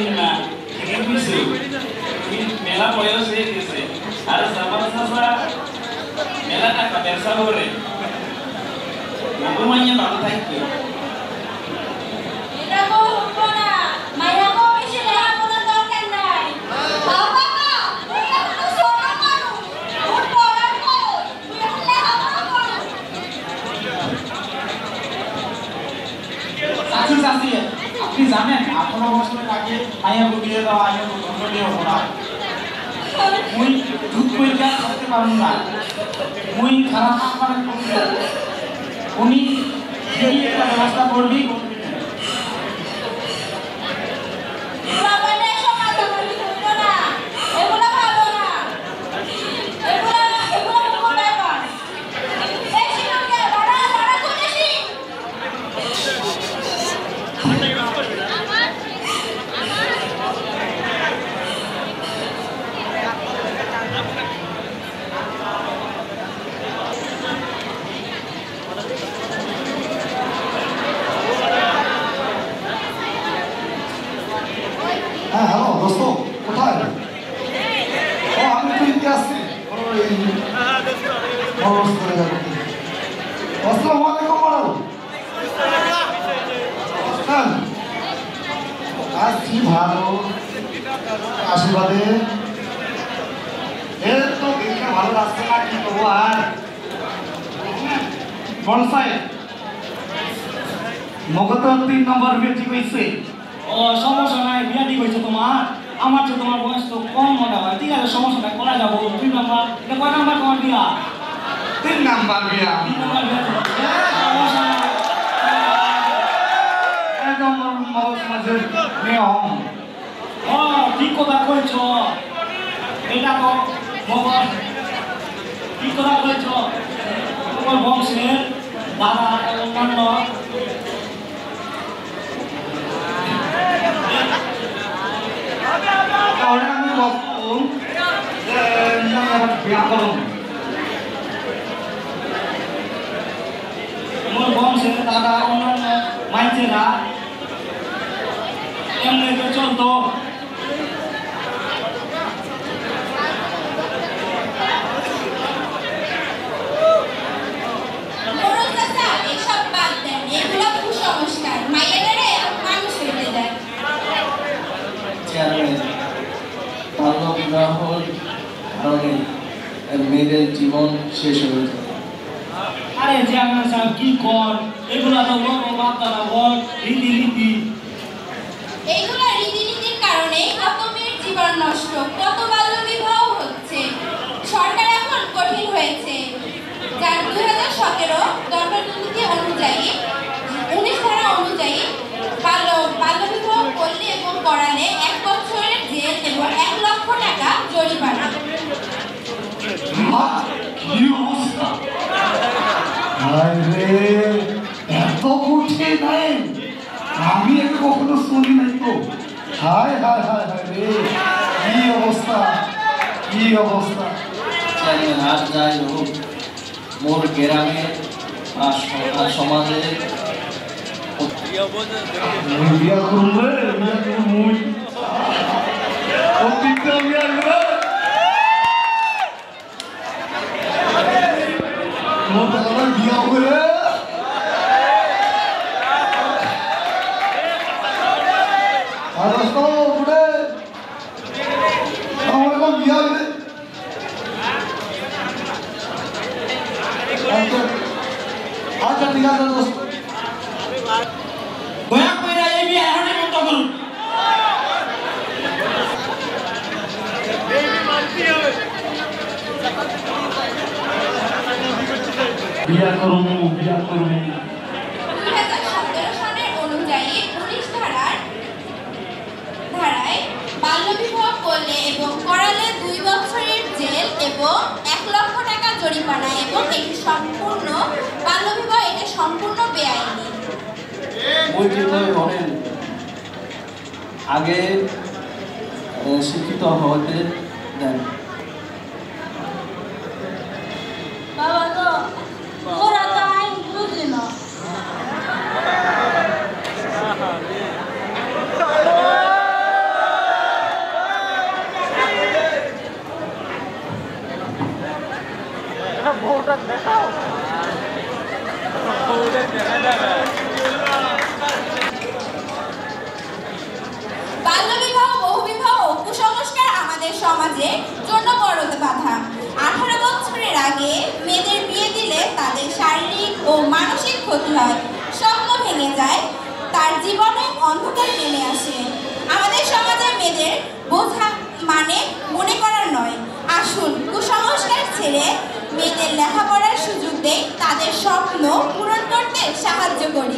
করি না ঠিক আছে মেলা বয়স হয়ে গেছে আর জামাল চাচা মেলা টাকা ব্যবসা করে ঘুমাইয়ে ভালো থাকবে এটা বলবো না মাইয়া কো বেশি লেহা কোনো দরকার নাই বাবা তুই তো সোনা মারু ওর পড়ার কো তুই লেহা করো চাচি চাচি আপনি জানেন 18 বছরের আগে মাইয়া বিয়ে দেওয়া আইন দণ্ডনীয় অপরাধ মুই দুধ পয়সা করতে পারুন না মুই খারাপ আপনার উনি একটা ব্যবস্থা করবি হ্যাঁ হ্যালো দোস্ত কোথায় ও আমি তো ইতিহাসে আসসালামু আলাইকুম বড় হ্যাঁ আজ কি ভালো আশীর্বাদে এর তো দেখে ভালো লাগছে না কি করবো আর বনসাই মগত 3 নম্বর বেটি কইছে ও সমস্যা নাই বিয়া ঠিক হয়েছে তোমার আমার তো তোমার বয়স তো কম মনে হয় ঠিক আছে সমস্যা নাই করা যাবো 3 নাম্বার এটা কয় নাম্বার তোমার বিয়া 3 নাম্বার বিয়া 3 নাম্বার বিয়া সমস্যা নাই একদম মগজ মাঝে নিয়ম ও ঠিক কথা কইছ এটা তো মগজ ঠিক কথা কইছ তোমার বংশের দাদা অন্যান্য তাহলে আমি বলতাম বিয়া করুন মোর বংশের দাদা অন্যান্য মাইছেরা এমনি তো চলতো এসব বাদ দেন এগুলো কুসংস্কার মাইয়ারে মানুষ হইতে দেন বাল্য বিবাহর কারণে মেয়েদের জীবন শেষ হয়ে যায় আরে চেয়ারম্যান সাহেব কি কর এগুলা তো লোক বার্তারা বল রীতি এইগুলো রীতিনীতির কারণে কত মেয়ের জীবন নষ্ট কত বাল্য বিবাহ হচ্ছে সরকার এখন কঠিন হয়েছে যার 2017 দণ্ডনীতি অনুযায়ী 19 ধারা অনুযায়ী বাল্য বিবাহ করলে এবং করালে 1 বছরের জেল এবং 1 লক্ষ টাকা জরিমানা কি অবস্থা আরে এত কঠিন নাই আমি এর কখনো শুনি নাই তো হায় হায় হায় হায় রে কি অবস্থা আর যাই হোক মোর গ্রামে আর সমাজে বিয়া করুন রে বিয়া করুন মুই ও পিতা বিয়া রে মোর দাদা বিয়া করে আর তো উড়ে আমার কো বিয়া রে আচ্ছা ঠিক আছে দোস্ত দয়া করে এই বিয়ে এখনই বন্ধ করুন বিয়া করুন 2017 সালের অনুযায়ী 19 ধারায় বাল্যবিবাহ করলে এবং করালে 2 বছরের জেল এবং 1 লক্ষ টাকা জরিমানা এবং এটি সম্পূর্ণ বাল্যবিবাহ এটা সম্পূর্ণ বেআইনি আগে শিক্ষিত হতে দেন বাবা তো ওরা তো আইন বুঝে না শারীরিক ও মানসিক ক্ষতি হয়, স্বপ্ন ভেঙে যায়, তার জীবনে অন্ধকার নেমে আসে। আমাদের সমাজে মেয়েদের বোঝা মানে মনে করার নয়। আসুন কুসংস্কার ছেড়ে মেয়েদের লেখাপড়ার সুযোগ দেই, তাদের স্বপ্ন পূরণ করতে সাহায্য করি।